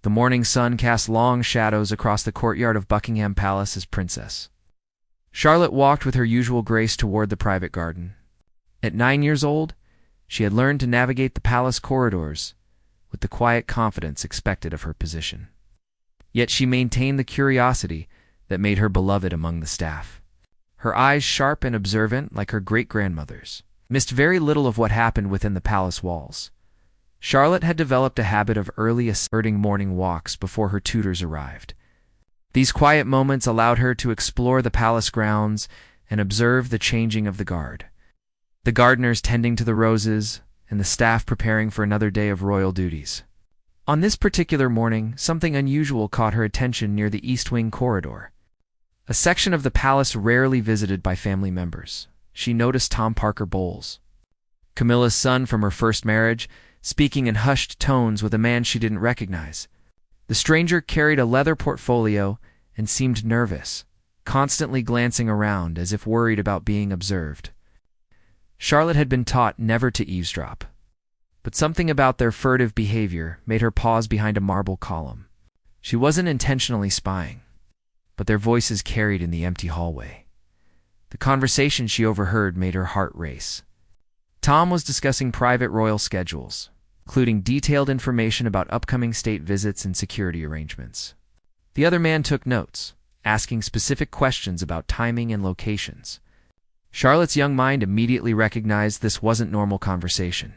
The morning sun cast long shadows across the courtyard of Buckingham Palace as princess. Charlotte walked with her usual grace toward the private garden. At 9 years old, she had learned to navigate the palace corridors with the quiet confidence expected of her position. Yet she maintained the curiosity that made her beloved among the staff. Her eyes, sharp and observant like her great-grandmother's, missed very little of what happened within the palace walls. Charlotte had developed a habit of early asserting morning walks before her tutors arrived. These quiet moments allowed her to explore the palace grounds and observe the changing of the guard. The gardeners tending to the roses, and the staff preparing for another day of royal duties. On this particular morning, something unusual caught her attention near the East Wing corridor, a section of the palace rarely visited by family members. She noticed Tom Parker Bowles, Camilla's son from her first marriage, speaking in hushed tones with a man she didn't recognize. The stranger carried a leather portfolio and seemed nervous, constantly glancing around as if worried about being observed. Charlotte had been taught never to eavesdrop, but something about their furtive behavior made her pause behind a marble column. She wasn't intentionally spying, but their voices carried in the empty hallway. The conversation she overheard made her heart race. Tom was discussing private royal schedules, including detailed information about upcoming state visits and security arrangements. The other man took notes, asking specific questions about timing and locations. Charlotte's young mind immediately recognized this wasn't normal conversation.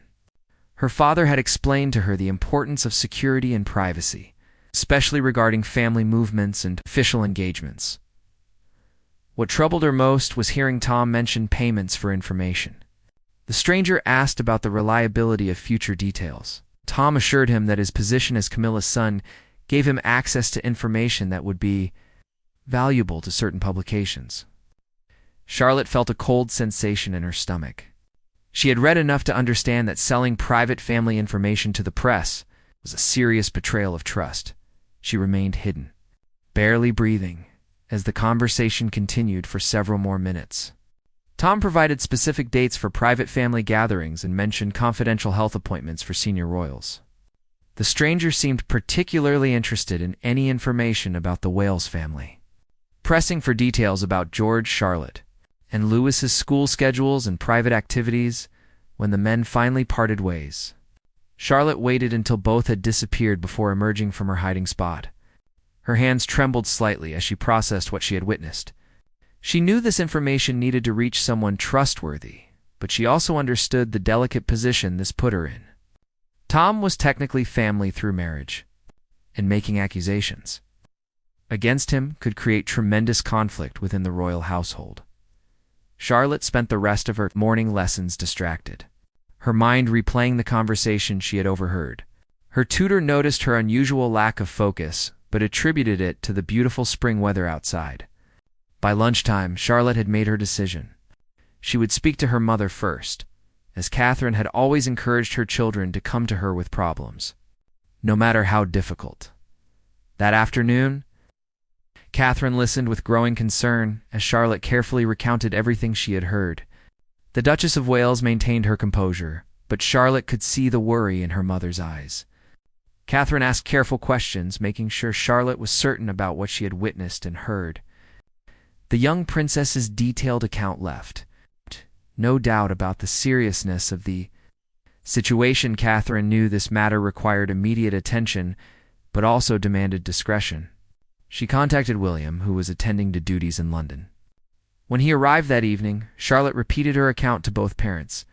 Her father had explained to her the importance of security and privacy, especially regarding family movements and official engagements. What troubled her most was hearing Tom mention payments for information. The stranger asked about the reliability of future details. Tom assured him that his position as Camilla's son gave him access to information that would be valuable to certain publications. Charlotte felt a cold sensation in her stomach. She had read enough to understand that selling private family information to the press was a serious betrayal of trust. She remained hidden, barely breathing, as the conversation continued for several more minutes. Tom provided specific dates for private family gatherings and mentioned confidential health appointments for senior royals. The stranger seemed particularly interested in any information about the Wales family, pressing for details about George, Charlotte, and Louis's school schedules and private activities. When the men finally parted ways, Charlotte waited until both had disappeared before emerging from her hiding spot. Her hands trembled slightly as she processed what she had witnessed. She knew this information needed to reach someone trustworthy, but she also understood the delicate position this put her in. Tom was technically family through marriage, and making accusations against him could create tremendous conflict within the royal household. Charlotte spent the rest of her morning lessons distracted, her mind replaying the conversation she had overheard. Her tutor noticed her unusual lack of focus, but attributed it to the beautiful spring weather outside. By lunchtime, Charlotte had made her decision. She would speak to her mother first, as Catherine had always encouraged her children to come to her with problems, no matter how difficult. That afternoon, Catherine listened with growing concern as Charlotte carefully recounted everything she had heard. The Duchess of Wales maintained her composure, but Charlotte could see the worry in her mother's eyes. Catherine asked careful questions, making sure Charlotte was certain about what she had witnessed and heard. The young princess's detailed account left no doubt about the seriousness of the situation. Catherine knew this matter required immediate attention, but also demanded discretion. She contacted William, who was attending to duties in London. When he arrived that evening, Charlotte repeated her account to both parents.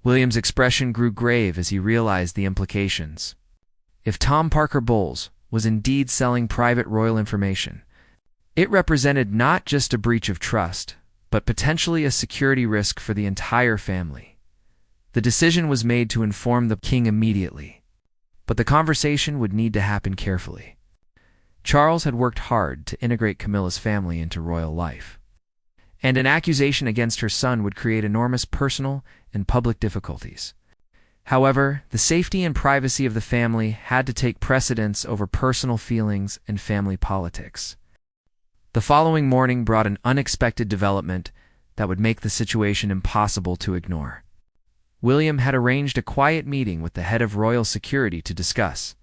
William's expression grew grave as he realized the implications. If Tom Parker Bowles was indeed selling private royal information, it represented not just a breach of trust, but potentially a security risk for the entire family. The decision was made to inform the king immediately, but the conversation would need to happen carefully. Charles had worked hard to integrate Camilla's family into royal life, and an accusation against her son would create enormous personal and public difficulties. However, the safety and privacy of the family had to take precedence over personal feelings and family politics. The following morning brought an unexpected development that would make the situation impossible to ignore. William had arranged a quiet meeting with the head of royal security to discuss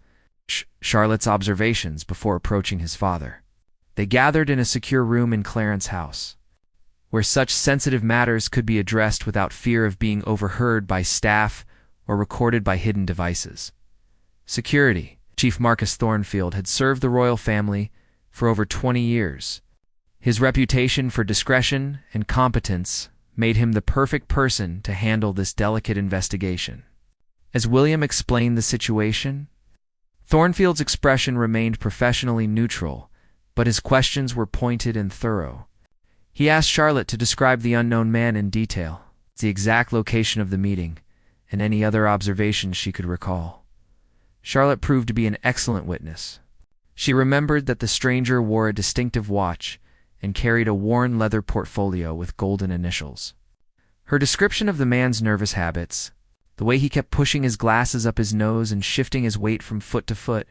Charlotte's observations before approaching his father. They gathered in a secure room in Clarence's house, where such sensitive matters could be addressed without fear of being overheard by staff or recorded by hidden devices. Security. Chief Marcus Thornfield had served the royal family for over 20 years. His reputation for discretion and competence made him the perfect person to handle this delicate investigation. As William explained the situation, Thornfield's expression remained professionally neutral, but his questions were pointed and thorough. He asked Charlotte to describe the unknown man in detail, the exact location of the meeting, and any other observations she could recall. Charlotte proved to be an excellent witness. She remembered that the stranger wore a distinctive watch and carried a worn leather portfolio with golden initials. Her description of the man's nervous habits, the way he kept pushing his glasses up his nose and shifting his weight from foot to foot,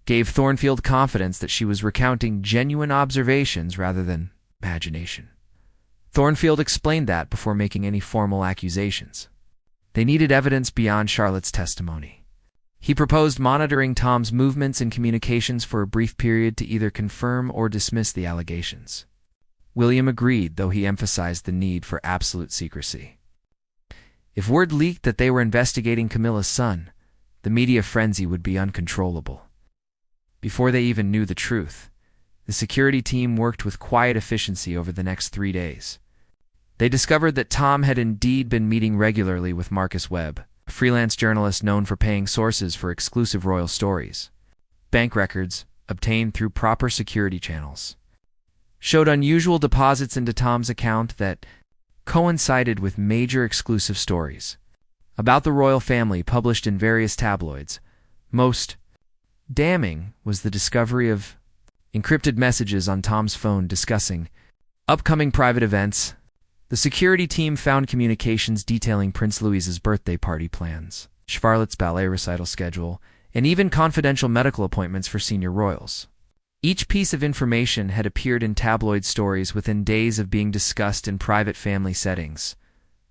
gave Thornfield confidence that she was recounting genuine observations rather than imagination. Thornfield explained that before making any formal accusations. They needed evidence beyond Charlotte's testimony. He proposed monitoring Tom's movements and communications for a brief period to either confirm or dismiss the allegations. William agreed, though he emphasized the need for absolute secrecy. If word leaked that they were investigating Camilla's son, the media frenzy would be uncontrollable. Before they even knew the truth, the security team worked with quiet efficiency over the next 3 days. They discovered that Tom had indeed been meeting regularly with Marcus Webb, a freelance journalist known for paying sources for exclusive royal stories. Bank records, obtained through proper security channels, showed unusual deposits into Tom's account that coincided with major exclusive stories about the royal family published in various tabloids. Most damning was the discovery of encrypted messages on Tom's phone discussing upcoming private events. The security team found communications detailing Prince Louis's birthday party plans, Charlotte's ballet recital schedule, and even confidential medical appointments for senior royals. Each piece of information had appeared in tabloid stories within days of being discussed in private family settings.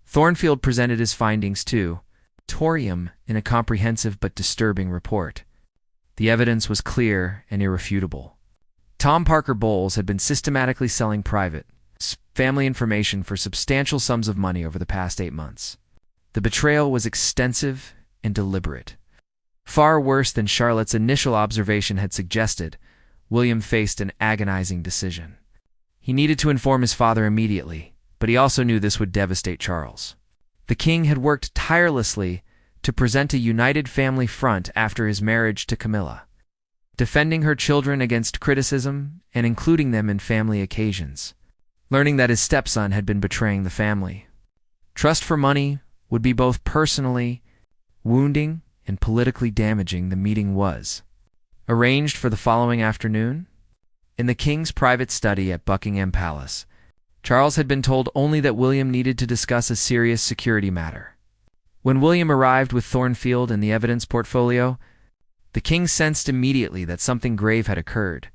Thornfield presented his findings to Torium in a comprehensive but disturbing report. The evidence was clear and irrefutable. Tom Parker Bowles had been systematically selling private family information for substantial sums of money over the past 8 months. The betrayal was extensive and deliberate. Far worse than Charlotte's initial observation had suggested, William faced an agonizing decision. He needed to inform his father immediately, but he also knew this would devastate Charles. The king had worked tirelessly to present a united family front after his marriage to Camilla, defending her children against criticism and including them in family occasions. Learning that his stepson had been betraying the family, trust for money would be both personally wounding and politically damaging. The meeting was arranged for the following afternoon in the king's private study at Buckingham Palace. Charles had been told only that William needed to discuss a serious security matter. When William arrived with Thornfield and the evidence portfolio, the king sensed immediately that something grave had occurred,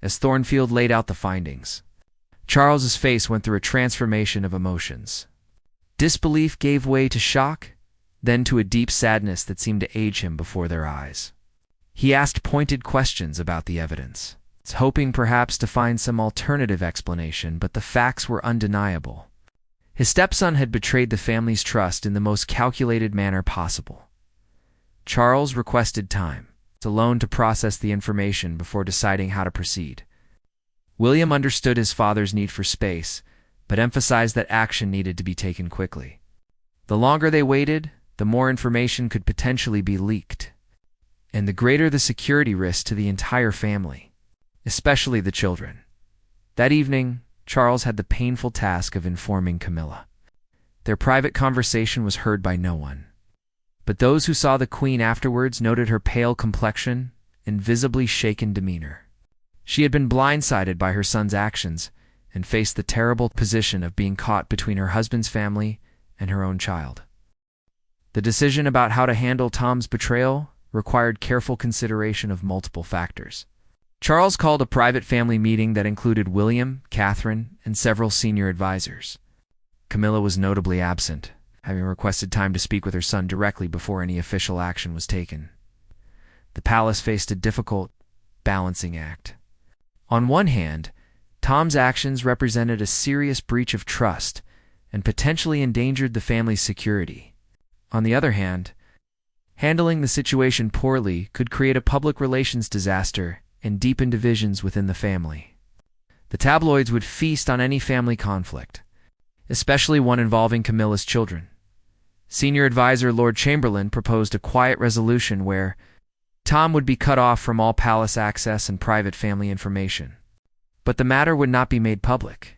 as Thornfield laid out the findings. Charles's face went through a transformation of emotions. Disbelief gave way to shock, then to a deep sadness that seemed to age him before their eyes. He asked pointed questions about the evidence, hoping perhaps to find some alternative explanation, but the facts were undeniable. His stepson had betrayed the family's trust in the most calculated manner possible. Charles requested time alone to process the information before deciding how to proceed. William understood his father's need for space, but emphasized that action needed to be taken quickly. The longer they waited, the more information could potentially be leaked, and the greater the security risk to the entire family, especially the children. That evening, Charles had the painful task of informing Camilla. Their private conversation was heard by no one, but those who saw the Queen afterwards noted her pale complexion and visibly shaken demeanor. She had been blindsided by her son's actions and faced the terrible position of being caught between her husband's family and her own child. The decision about how to handle Tom's betrayal required careful consideration of multiple factors. Charles called a private family meeting that included William, Catherine, and several senior advisors. Camilla was notably absent, having requested time to speak with her son directly before any official action was taken. The palace faced a difficult balancing act. On one hand, Tom's actions represented a serious breach of trust and potentially endangered the family's security. On the other hand, handling the situation poorly could create a public relations disaster and deepen divisions within the family. The tabloids would feast on any family conflict, especially one involving Camilla's children. Senior advisor Lord Chamberlain proposed a quiet resolution where Tom would be cut off from all palace access and private family information. But the matter would not be made public.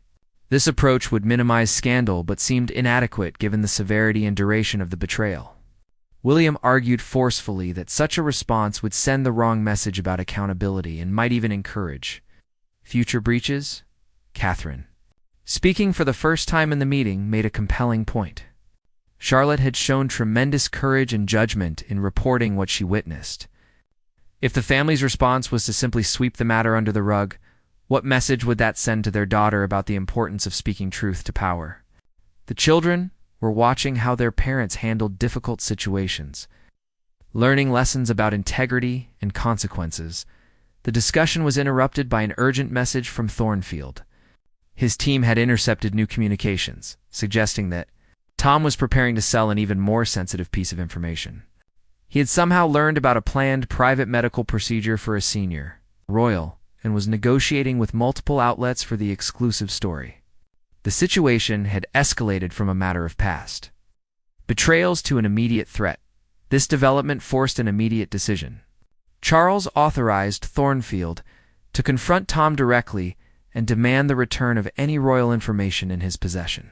This approach would minimize scandal but seemed inadequate given the severity and duration of the betrayal. William argued forcefully that such a response would send the wrong message about accountability and might even encourage future breaches. Catherine, speaking for the first time in the meeting, made a compelling point. Charlotte had shown tremendous courage and judgment in reporting what she witnessed. If the family's response was to simply sweep the matter under the rug, what message would that send to their daughter about the importance of speaking truth to power? The children were watching how their parents handled difficult situations, learning lessons about integrity and consequences. The discussion was interrupted by an urgent message from Thornfield. His team had intercepted new communications, suggesting that Tom was preparing to sell an even more sensitive piece of information. He had somehow learned about a planned private medical procedure for a senior royal and was negotiating with multiple outlets for the exclusive story. The situation had escalated from a matter of past betrayals to an immediate threat. This development forced an immediate decision. Charles authorized Thornfield to confront Tom directly and demand the return of any royal information in his possession.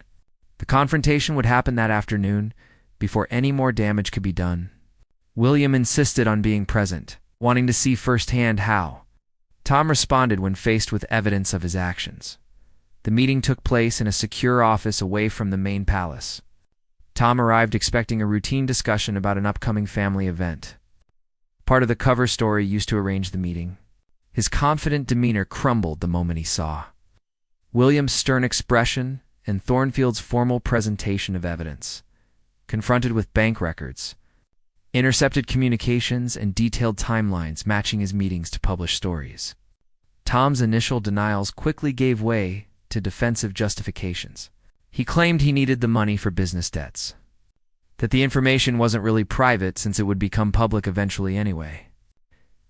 The confrontation would happen that afternoon, before any more damage could be done. William insisted on being present, wanting to see firsthand how Tom responded when faced with evidence of his actions. The meeting took place in a secure office away from the main palace. Tom arrived expecting a routine discussion about an upcoming family event. Part of the cover story used to arrange the meeting. His confident demeanor crumbled the moment he saw William's stern expression and Thornfield's formal presentation of evidence. Confronted with bank records, intercepted communications, and detailed timelines matching his meetings to published stories, Tom's initial denials quickly gave way to defensive justifications. He claimed he needed the money for business debts, that the information wasn't really private since it would become public eventually anyway,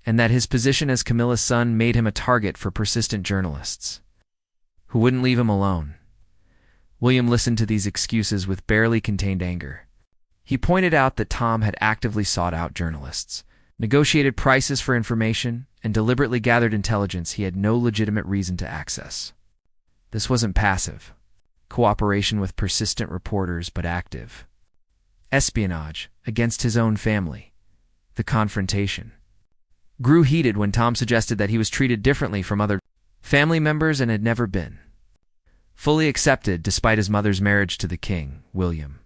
and that his position as Camilla's son made him a target for persistent journalists who wouldn't leave him alone. William listened to these excuses with barely contained anger. He pointed out that Tom had actively sought out journalists, negotiated prices for information, and deliberately gathered intelligence he had no legitimate reason to access. This wasn't passive cooperation with persistent reporters, but active espionage against his own family. The confrontation grew heated when Tom suggested that he was treated differently from other family members and had never been fully accepted despite his mother's marriage to the king. William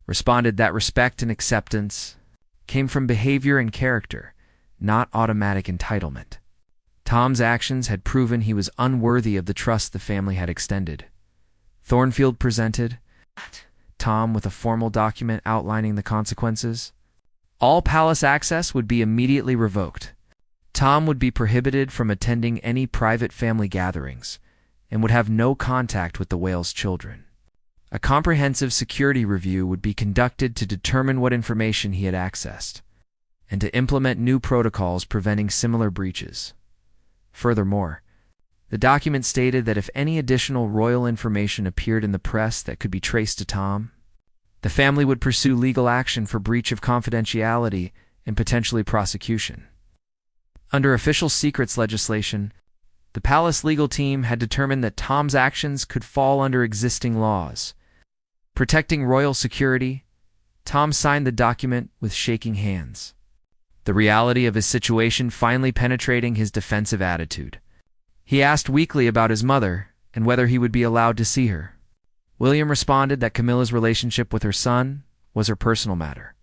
responded that respect and acceptance came from behavior and character, not automatic entitlement. Tom's actions had proven he was unworthy of the trust the family had extended. Thornfield presented Tom with a formal document outlining the consequences. All palace access would be immediately revoked. Tom would be prohibited from attending any private family gatherings and would have no contact with the Wales children. A comprehensive security review would be conducted to determine what information he had accessed and to implement new protocols preventing similar breaches. Furthermore, the document stated that if any additional royal information appeared in the press that could be traced to Tom, the family would pursue legal action for breach of confidentiality and potentially prosecution. Under official secrets legislation, the palace legal team had determined that Tom's actions could fall under existing laws. Protecting royal security, Tom signed the document with shaking hands, the reality of his situation finally penetrating his defensive attitude. He asked weakly about his mother and whether he would be allowed to see her. William responded that Camilla's relationship with her son was her personal matter,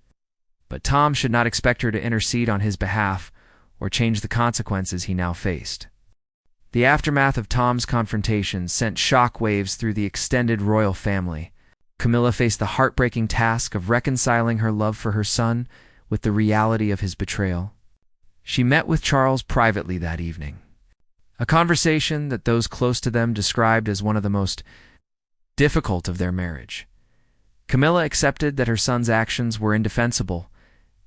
but Tom should not expect her to intercede on his behalf or change the consequences he now faced. The aftermath of Tom's confrontation sent shockwaves through the extended royal family. Camilla faced the heartbreaking task of reconciling her love for her son with the reality of his betrayal. She met with Charles privately that evening, a conversation that those close to them described as one of the most difficult of their marriage. Camilla accepted that her son's actions were indefensible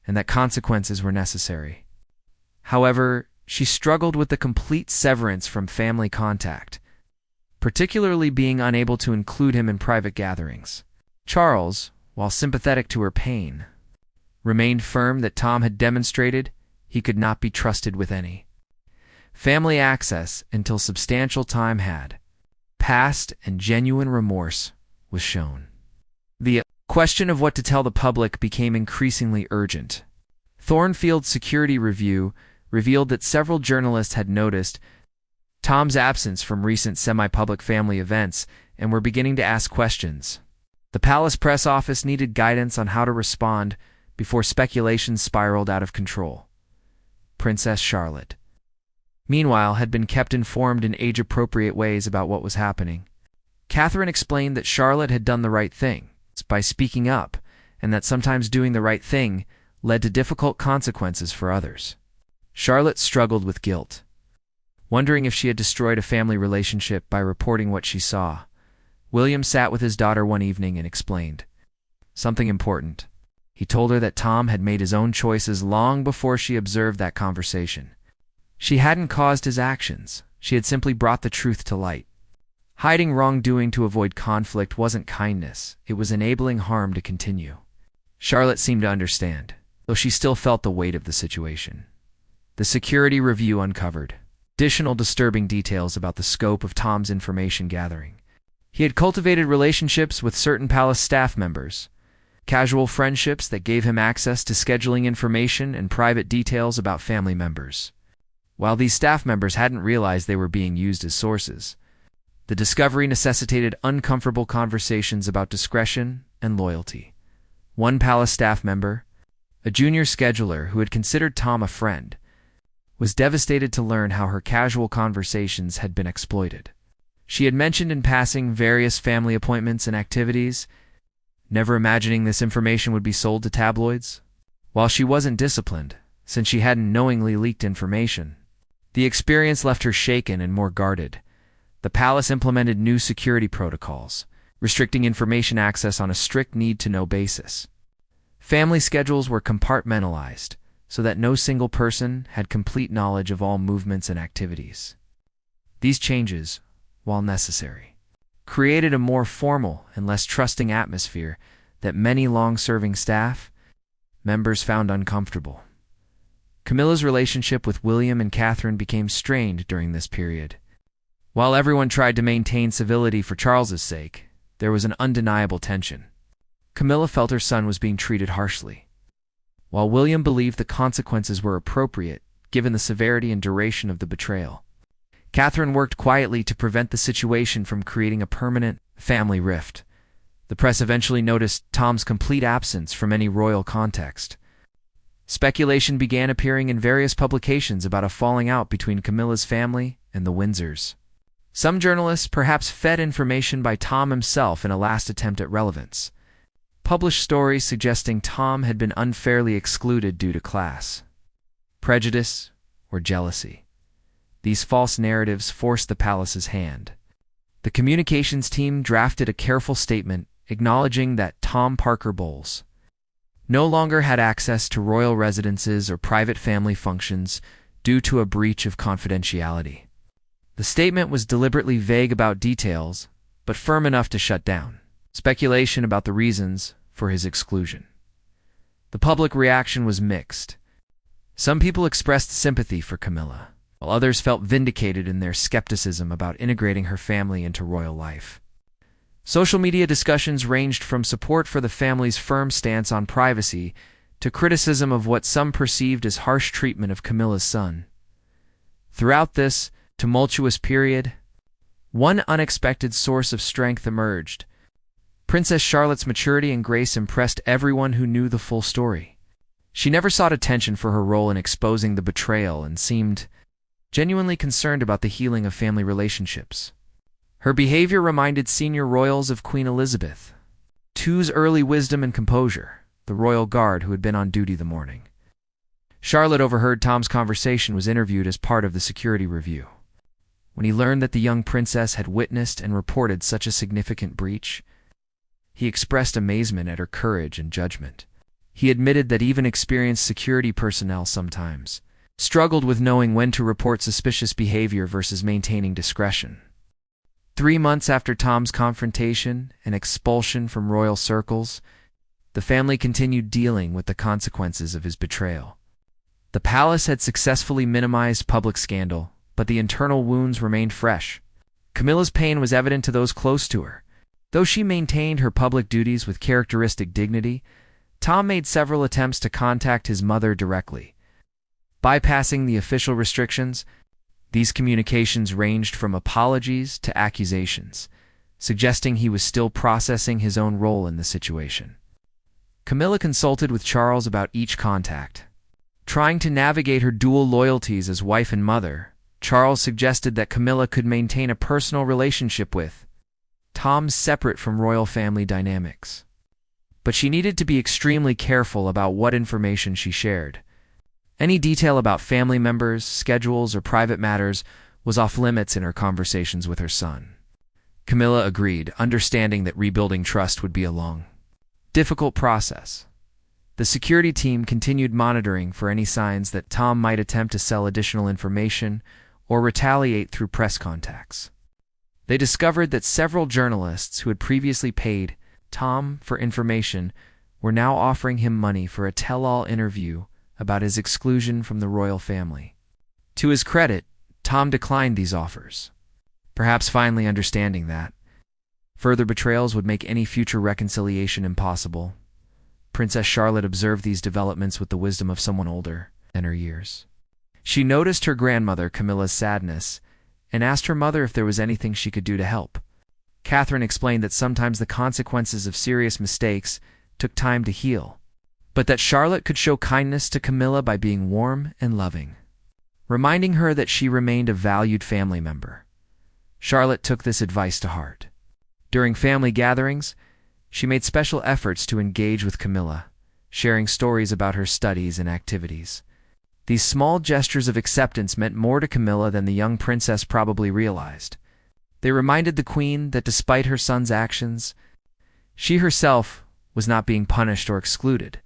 and that consequences were necessary. However, she struggled with the complete severance from family contact, particularly being unable to include him in private gatherings. Charles, while sympathetic to her pain, remained firm that Tom had demonstrated he could not be trusted with any family access until substantial time had passed and genuine remorse was shown. The question of what to tell the public became increasingly urgent. Thornfield's security review revealed that several journalists had noticed Tom's absence from recent semi-public family events and were beginning to ask questions. The palace press office needed guidance on how to respond before speculation spiraled out of control. Princess Charlotte, meanwhile, had been kept informed in age-appropriate ways about what was happening. Catherine explained that Charlotte had done the right thing by speaking up, and that sometimes doing the right thing led to difficult consequences for others. Charlotte struggled with guilt, wondering if she had destroyed a family relationship by reporting what she saw. William sat with his daughter one evening and explained something important. He told her that Tom had made his own choices long before she observed that conversation. She hadn't caused his actions, she had simply brought the truth to light. Hiding wrongdoing to avoid conflict wasn't kindness, it was enabling harm to continue. Charlotte seemed to understand, though she still felt the weight of the situation. The security review uncovered additional disturbing details about the scope of Tom's information gathering. He had cultivated relationships with certain palace staff members, casual friendships that gave him access to scheduling information and private details about family members. While these staff members hadn't realized they were being used as sources, the discovery necessitated uncomfortable conversations about discretion and loyalty. One palace staff member, a junior scheduler who had considered Tom a friend, was devastated to learn how her casual conversations had been exploited. She had mentioned in passing various family appointments and activities, never imagining this information would be sold to tabloids. While she wasn't disciplined, since she hadn't knowingly leaked information, the experience left her shaken and more guarded. The palace implemented new security protocols, restricting information access on a strict need-to-know basis. Family schedules were compartmentalized, so that no single person had complete knowledge of all movements and activities. These changes, while necessary, created a more formal and less trusting atmosphere that many long-serving staff members found uncomfortable. Camilla's relationship with William and Catherine became strained during this period. While everyone tried to maintain civility for Charles's sake, there was an undeniable tension. Camilla felt her son was being treated harshly, while William believed the consequences were appropriate given the severity and duration of the betrayal. Catherine worked quietly to prevent the situation from creating a permanent family rift. The press eventually noticed Tom's complete absence from any royal context. Speculation began appearing in various publications about a falling out between Camilla's family and the Windsors. Some journalists perhaps fed information by Tom himself in a last attempt at relevance, published stories suggesting Tom had been unfairly excluded due to class, prejudice, or jealousy. These false narratives forced the palace's hand. The communications team drafted a careful statement acknowledging that Tom Parker Bowles no longer had access to royal residences or private family functions due to a breach of confidentiality. The statement was deliberately vague about details, but firm enough to shut down speculation about the reasons for his exclusion. The public reaction was mixed. Some people expressed sympathy for Camilla, while others felt vindicated in their skepticism about integrating her family into royal life. Social media discussions ranged from support for the family's firm stance on privacy to criticism of what some perceived as harsh treatment of Camilla's son. Throughout this tumultuous period, one unexpected source of strength emerged. Princess Charlotte's maturity and grace impressed everyone who knew the full story. She never sought attention for her role in exposing the betrayal and seemed genuinely concerned about the healing of family relationships. Her behavior reminded senior royals of Queen Elizabeth II's early wisdom and composure, the royal guard who had been on duty the morning Charlotte overheard Tom's conversation, was interviewed as part of the security review. When he learned that the young princess had witnessed and reported such a significant breach, he expressed amazement at her courage and judgment. He admitted that even experienced security personnel sometimes struggled with knowing when to report suspicious behavior versus maintaining discretion. 3 months after Tom's confrontation and expulsion from royal circles, the family continued dealing with the consequences of his betrayal. The palace had successfully minimized public scandal, but the internal wounds remained fresh. Camilla's pain was evident to those close to her. Though she maintained her public duties with characteristic dignity, Tom made several attempts to contact his mother directly. Bypassing the official restrictions, these communications ranged from apologies to accusations, suggesting he was still processing his own role in the situation. Camilla consulted with Charles about each contact. Trying to navigate her dual loyalties as wife and mother, Charles suggested that Camilla could maintain a personal relationship with Tom separate from royal family dynamics. But she needed to be extremely careful about what information she shared. Any detail about family members, schedules, or private matters was off limits in her conversations with her son. Camilla agreed, understanding that rebuilding trust would be a long, difficult process. The security team continued monitoring for any signs that Tom might attempt to sell additional information or retaliate through press contacts. They discovered that several journalists who had previously paid Tom for information were now offering him money for a tell-all interview about his exclusion from the royal family. To his credit, Tom declined these offers, perhaps finally understanding that further betrayals would make any future reconciliation impossible. Princess Charlotte observed these developments with the wisdom of someone older than her years. She noticed her grandmother Camilla's sadness and asked her mother if there was anything she could do to help. Catherine explained that sometimes the consequences of serious mistakes took time to heal, but that Charlotte could show kindness to Camilla by being warm and loving, reminding her that she remained a valued family member. Charlotte took this advice to heart. During family gatherings, she made special efforts to engage with Camilla, sharing stories about her studies and activities. These small gestures of acceptance meant more to Camilla than the young princess probably realized. They reminded the queen that despite her son's actions, she herself was not being punished or excluded.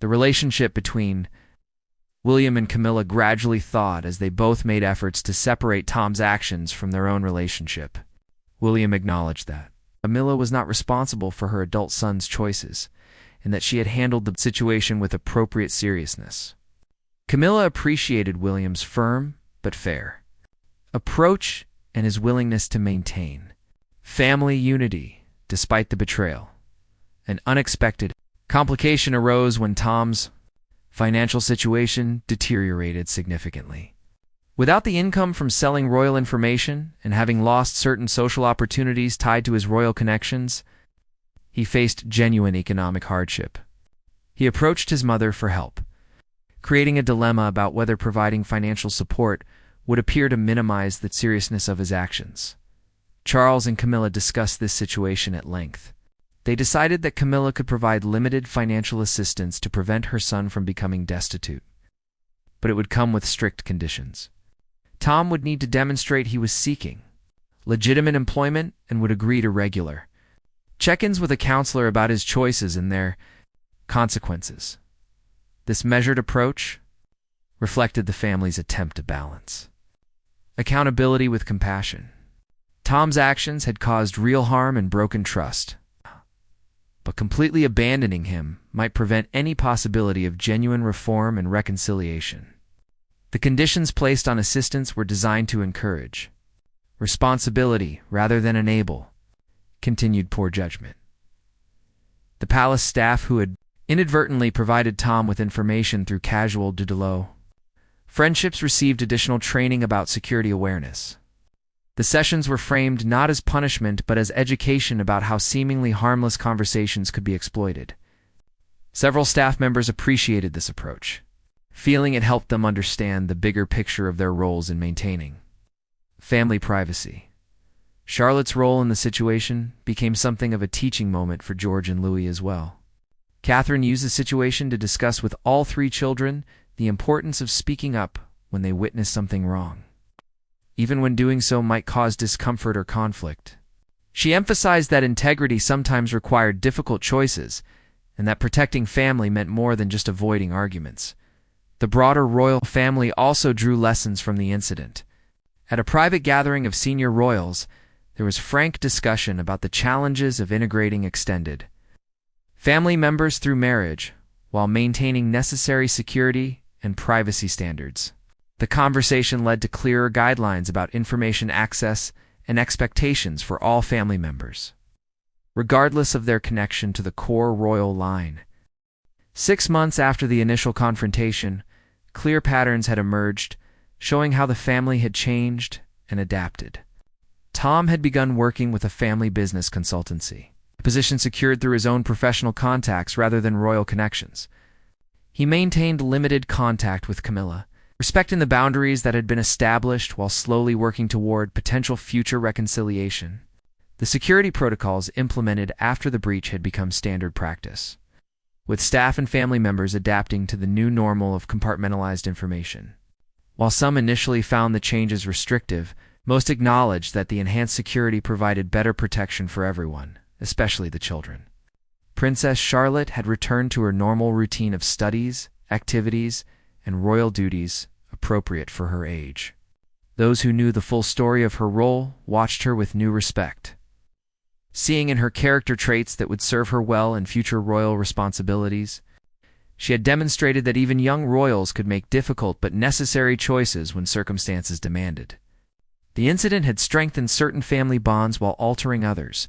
The relationship between William and Camilla gradually thawed as they both made efforts to separate Tom's actions from their own relationship. William acknowledged that Camilla was not responsible for her adult son's choices, and that she had handled the situation with appropriate seriousness. Camilla appreciated William's firm but fair approach and his willingness to maintain family unity despite the betrayal. An unexpected complication arose when Tom's financial situation deteriorated significantly. Without the income from selling royal information and having lost certain social opportunities tied to his royal connections, he faced genuine economic hardship. He approached his mother for help, creating a dilemma about whether providing financial support would appear to minimize the seriousness of his actions. Charles and Camilla discussed this situation at length. They decided that Camilla could provide limited financial assistance to prevent her son from becoming destitute, but it would come with strict conditions. Tom would need to demonstrate he was seeking legitimate employment and would agree to regular check-ins with a counselor about his choices and their consequences. This measured approach reflected the family's attempt to balance accountability with compassion. Tom's actions had caused real harm and broken trust, but completely abandoning him might prevent any possibility of genuine reform and reconciliation. The conditions placed on assistance were designed to encourage responsibility rather than enable continued poor judgment. The palace staff who had inadvertently provided Tom with information through casual doodle friendships received additional training about security awareness. The sessions were framed not as punishment but as education about how seemingly harmless conversations could be exploited. Several staff members appreciated this approach, feeling it helped them understand the bigger picture of their roles in maintaining family privacy. Charlotte's role in the situation became something of a teaching moment for George and Louis as well. Catherine used the situation to discuss with all 3 children the importance of speaking up when they witness something wrong, even when doing so might cause discomfort or conflict. She emphasized that integrity sometimes required difficult choices, and that protecting family meant more than just avoiding arguments. The broader royal family also drew lessons from the incident. At a private gathering of senior royals, there was frank discussion about the challenges of integrating extended family members through marriage, while maintaining necessary security and privacy standards. The conversation led to clearer guidelines about information access and expectations for all family members, regardless of their connection to the core royal line. 6 months after the initial confrontation, clear patterns had emerged, showing how the family had changed and adapted. Tom had begun working with a family business consultancy, a position secured through his own professional contacts rather than royal connections. He maintained limited contact with Camilla, respecting the boundaries that had been established while slowly working toward potential future reconciliation. The security protocols implemented after the breach had become standard practice, with staff and family members adapting to the new normal of compartmentalized information. While some initially found the changes restrictive, most acknowledged that the enhanced security provided better protection for everyone, especially the children. Princess Charlotte had returned to her normal routine of studies, activities, and royal duties appropriate for her age. Those who knew the full story of her role watched her with new respect, seeing in her character traits that would serve her well in future royal responsibilities. She had demonstrated that even young royals could make difficult but necessary choices when circumstances demanded. The incident had strengthened certain family bonds while altering others.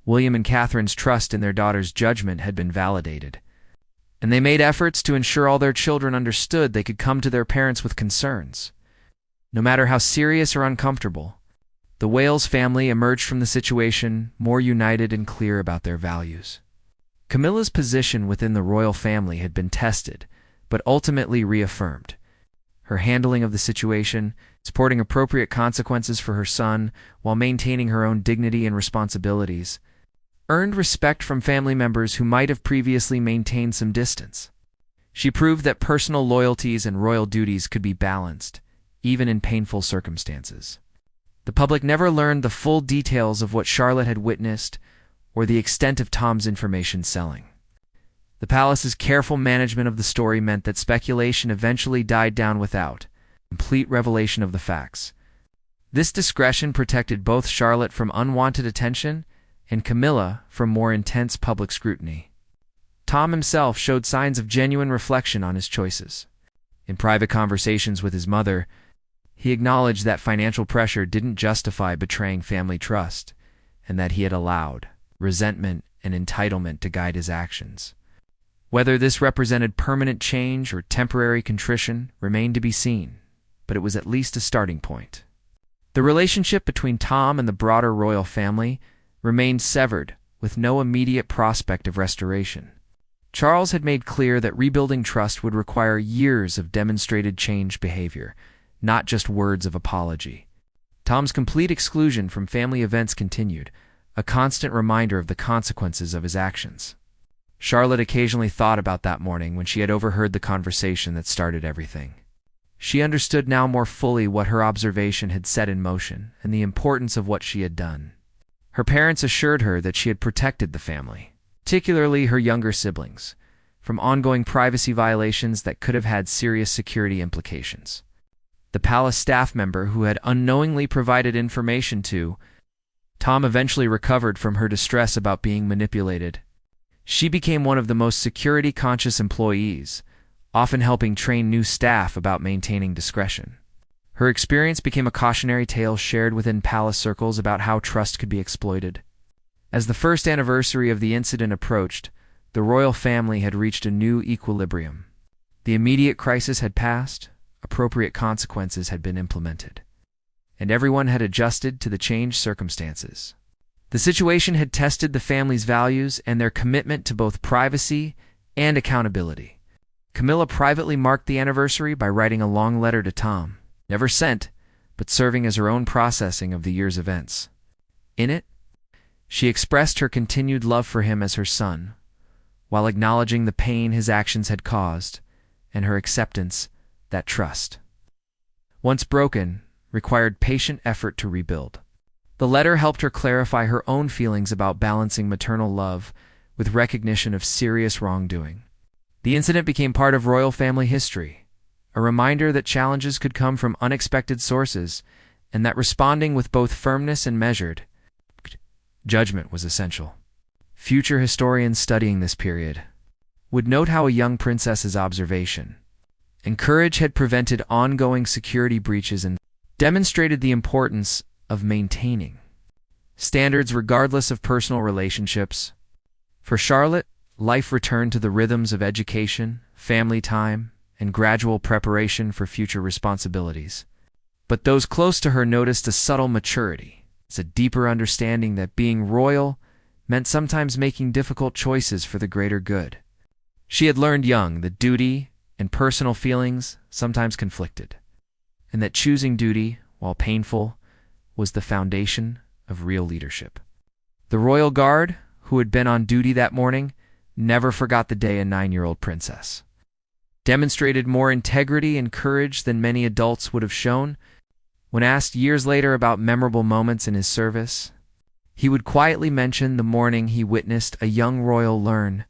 William and Catherine's trust in their daughter's judgment had been validated, and they made efforts to ensure all their children understood they could come to their parents with concerns. No matter how serious or uncomfortable, the Wales family emerged from the situation more united and clear about their values. Camilla's position within the royal family had been tested, but ultimately reaffirmed. Her handling of the situation, supporting appropriate consequences for her son while maintaining her own dignity and responsibilities, earned respect from family members who might have previously maintained some distance. She proved that personal loyalties and royal duties could be balanced, even in painful circumstances. The public never learned the full details of what Charlotte had witnessed or the extent of Tom's information selling. The palace's careful management of the story meant that speculation eventually died down without complete revelation of the facts. This discretion protected both Charlotte from unwanted attention and Camilla from more intense public scrutiny. Tom himself showed signs of genuine reflection on his choices. In private conversations with his mother, he acknowledged that financial pressure didn't justify betraying family trust, and that he had allowed resentment and entitlement to guide his actions. Whether this represented permanent change or temporary contrition remained to be seen, but it was at least a starting point. The relationship between Tom and the broader royal family remained severed, with no immediate prospect of restoration. Charles had made clear that rebuilding trust would require years of demonstrated changed behavior, not just words of apology. Tom's complete exclusion from family events continued, a constant reminder of the consequences of his actions. Charlotte occasionally thought about that morning when she had overheard the conversation that started everything. She understood now more fully what her observation had set in motion and the importance of what she had done. Her parents assured her that she had protected the family, particularly her younger siblings, from ongoing privacy violations that could have had serious security implications. The palace staff member who had unknowingly provided information to Tom eventually recovered from her distress about being manipulated. She became one of the most security-conscious employees, often helping train new staff about maintaining discretion. Her experience became a cautionary tale shared within palace circles about how trust could be exploited. As the first anniversary of the incident approached, the royal family had reached a new equilibrium. The immediate crisis had passed, appropriate consequences had been implemented, and everyone had adjusted to the changed circumstances. The situation had tested the family's values and their commitment to both privacy and accountability. Camilla privately marked the anniversary by writing a long letter to Tom, never sent, but serving as her own processing of the year's events. In it, she expressed her continued love for him as her son, while acknowledging the pain his actions had caused and her acceptance, that trust, once broken, required patient effort to rebuild. The letter helped her clarify her own feelings about balancing maternal love with recognition of serious wrongdoing. The incident became part of royal family history, a reminder that challenges could come from unexpected sources and that responding with both firmness and measured judgment was essential. Future historians studying this period would note how a young princess's observation and courage had prevented ongoing security breaches and demonstrated the importance of maintaining standards regardless of personal relationships. For Charlotte, life returned to the rhythms of education, family time, and gradual preparation for future responsibilities. But those close to her noticed a subtle maturity. It's a deeper understanding that being royal meant sometimes making difficult choices for the greater good. She had learned young that duty and personal feelings sometimes conflicted, and that choosing duty, while painful, was the foundation of real leadership. The royal guard, who had been on duty that morning, never forgot the day a 9-year-old princess demonstrated more integrity and courage than many adults would have shown. When asked years later about memorable moments in his service, he would quietly mention the morning he witnessed a young royal learn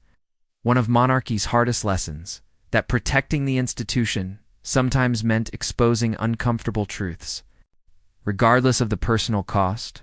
one of monarchy's hardest lessons, that protecting the institution sometimes meant exposing uncomfortable truths, regardless of the personal cost.